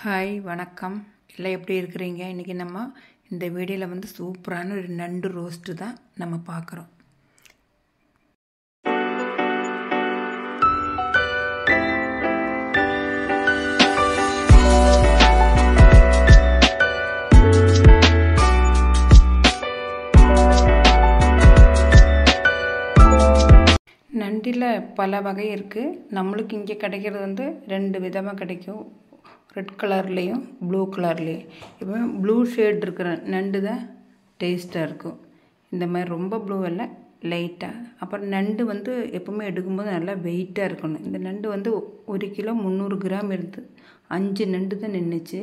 Hi வணக்கம் எல்லாம் எப்படி இருக்கிறீங்க? இன்றைக்கி நம்ம இந்த வீடியோவில் வந்து சூப்பரான ஒரு நண்டு ரோஸ்ட்டு தான் நம்ம பார்க்குறோம். நண்டில் பல வகை இருக்குது. நம்மளுக்கு இங்கே கிடைக்கிறது வந்து ரெண்டு விதமாக கிடைக்கும். ரெட் கலர்லேயும் ப்ளூ கலர்லேயும். இப்போ ப்ளூ ஷேட் இருக்கிற நண்டு தான் டேஸ்ட்டாக இருக்கும். இந்த மாதிரி ரொம்ப ப்ளூ இல்லை, லைட்டாக. அப்புறம் நண்டு வந்து எப்போவுமே எடுக்கும்போது நல்லா வெயிட்டாக இருக்கணும். இந்த நண்டு வந்து 1 கிலோ 300 கிராம் இருந்து 5 நண்டு தான் நின்றுச்சு.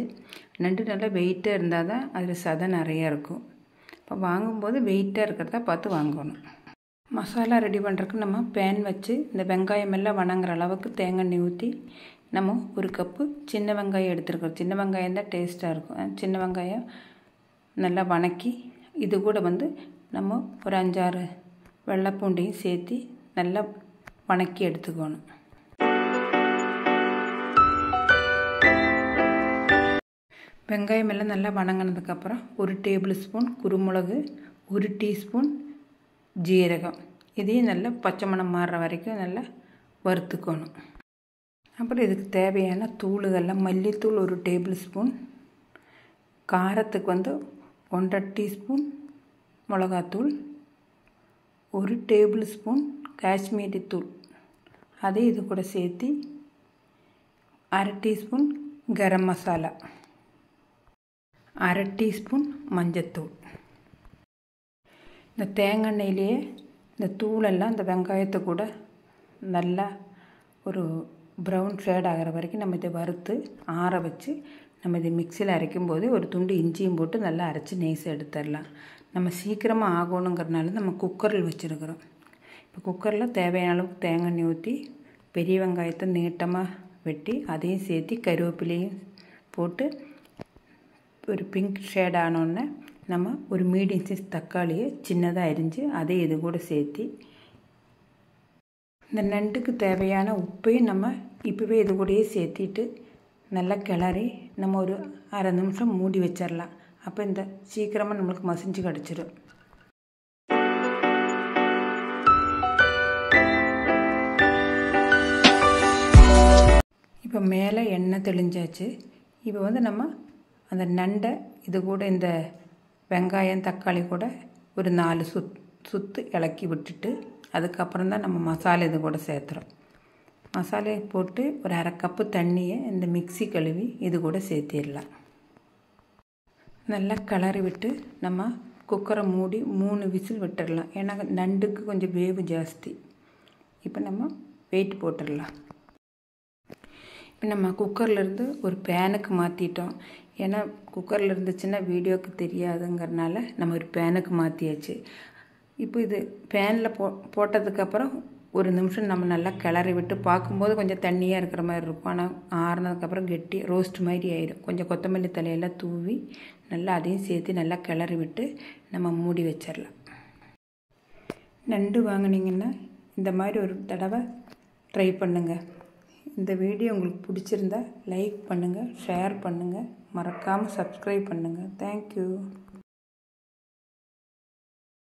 நண்டு நல்லா வெயிட்டாக இருந்தால் தான் அதில் சதை நிறையா இருக்கும். இப்போ வாங்கும்போது வெயிட்டாக இருக்கிறதா பார்த்து வாங்கணும். மசாலா ரெடி பண்ணுறதுக்கு நம்ம பேன் வச்சு இந்த வெங்காயம் எல்லாம் வணங்குற அளவுக்கு தேங்காய் எண்ணெய் ஊற்றி நம்ம 1 கப்பு சின்ன வெங்காயம் எடுத்துருக்கோம். சின்ன வெங்காயம் தான் டேஸ்ட்டாக இருக்கும். சின்ன வெங்காயம் நல்லா வணக்கி இது கூட வந்து நம்ம ஒரு 5-6 வெள்ளைப்பூண்டையும் சேர்த்து நல்லா வணக்கி எடுத்துக்கணும். வெங்காயம் எல்லாம் நல்லா வணங்கினதுக்கப்புறம் 1 டேபிள் ஸ்பூன் குருமிளகு, 1 டீஸ்பூன் ஜீரகம், இதையும் நல்லா பச்சை மணம் மாறுற வரைக்கும் நல்லா வறுத்துக்கணும். அப்புறம் இதுக்கு தேவையான தூளுகள்லாம் மல்லித்தூள் 1 டேபிள் ஸ்பூன், காரத்துக்கு வந்து 1.5 டீஸ்பூன் மிளகாத்தூள், 1 டேபிள் ஸ்பூன் காஷ்மீரி தூள், அதை இது கூட சேர்த்து 1/2 டீஸ்பூன் கரம் மசாலா, 1/2 டீஸ்பூன் மஞ்சத்தூள். இந்த தேங்காய் எண்ணெயிலேயே இந்த தூளெல்லாம் இந்த வெங்காயத்தை கூட நல்லா ஒரு ப்ரௌன் ஷேட் ஆகிற வரைக்கும் நம்ம இதை வறுத்து ஆற வச்சு நம்ம இதை மிக்சியில் அரைக்கும்போது ஒரு துண்டு இஞ்சியும் போட்டு நல்லா அரைச்சி நெய்ஸை எடுத்துடலாம். நம்ம சீக்கிரமாக ஆகணுங்கிறனால நம்ம குக்கரில் வச்சுருக்குறோம். இப்போ குக்கரில் தேவையான அளவுக்கு தேங்காய் எண்ணெய் ஊற்றி பெரிய வெங்காயத்தை நீட்டமாக வெட்டி அதையும் சேர்த்து கருவேப்பிலையும் போட்டு ஒரு பிங்க் ஷேட் ஆனோடனே நம்ம ஒரு மீடியம் சைஸ் தக்காளியை சின்னதாக அரிஞ்சு அதை இது கூட சேர்த்து இந்த நண்டுக்கு தேவையான உப்பையும் நம்ம இப்போவே இது கூடயே சேர்த்திட்டு நல்லா கிளறி நம்ம ஒரு 1/2 நிமிஷம் மூடி வச்சிடலாம். அப்போ இந்த சீக்கிரமாக நம்மளுக்கு மசிஞ்சு கிடச்சிடும். இப்போ மேலே எண்ணெய் தெளிஞ்சாச்சு. இப்போ வந்து நம்ம அந்த நண்டை இது கூட இந்த வெங்காயம் தக்காளி கூட ஒரு 4 சுற்று இலக்கி விட்டுட்டு அதுக்கப்புறம் தான் நம்ம மசாலா இது கூட சேர்த்துறோம். மசாலையை போட்டு ஒரு 1/2 கப்பு தண்ணியை இந்த மிக்ஸி கழுவி இது கூட சேர்த்திடலாம். நல்லா கிளறி விட்டு நம்ம குக்கரை மூடி 3 விசில் விட்டுடலாம். ஏன்னா நண்டுக்கு கொஞ்சம் வேவு ஜாஸ்தி. இப்போ நம்ம வெயிட் போட்டுடலாம். இப்போ நம்ம குக்கர்லேருந்து ஒரு பேனுக்கு மாற்றிட்டோம். ஏன்னா குக்கரில் இருந்துச்சுன்னா வீடியோவுக்கு தெரியாதுங்கிறனால நம்ம ஒரு பேனுக்கு மாற்றியாச்சு. இப்போ இது பேனில் போட்டதுக்கப்புறம் 1 நிமிஷம் நம்ம நல்லா கிளறி விட்டு பார்க்கும்போது கொஞ்சம் தண்ணியாக இருக்கிற மாதிரி இருக்கும். ஆனால் ஆறுனதுக்கப்புறம் கெட்டி ரோஸ்ட் மாதிரி ஆயிடும். கொஞ்சம் கொத்தமல்லி தலையெல்லாம் தூவி நல்லா அதையும் சேர்த்து நல்லா கிளறி விட்டு நம்ம மூடி வச்சிடலாம். நண்டு வாங்கினீங்கன்னா இந்த மாதிரி ஒரு தடவை ட்ரை பண்ணுங்கள். இந்த வீடியோ உங்களுக்கு பிடிச்சிருந்தா லைக் பண்ணுங்கள், ஷேர் பண்ணுங்கள், மறக்காமல் சப்ஸ்கிரைப் பண்ணுங்கள். தேங்க்யூ.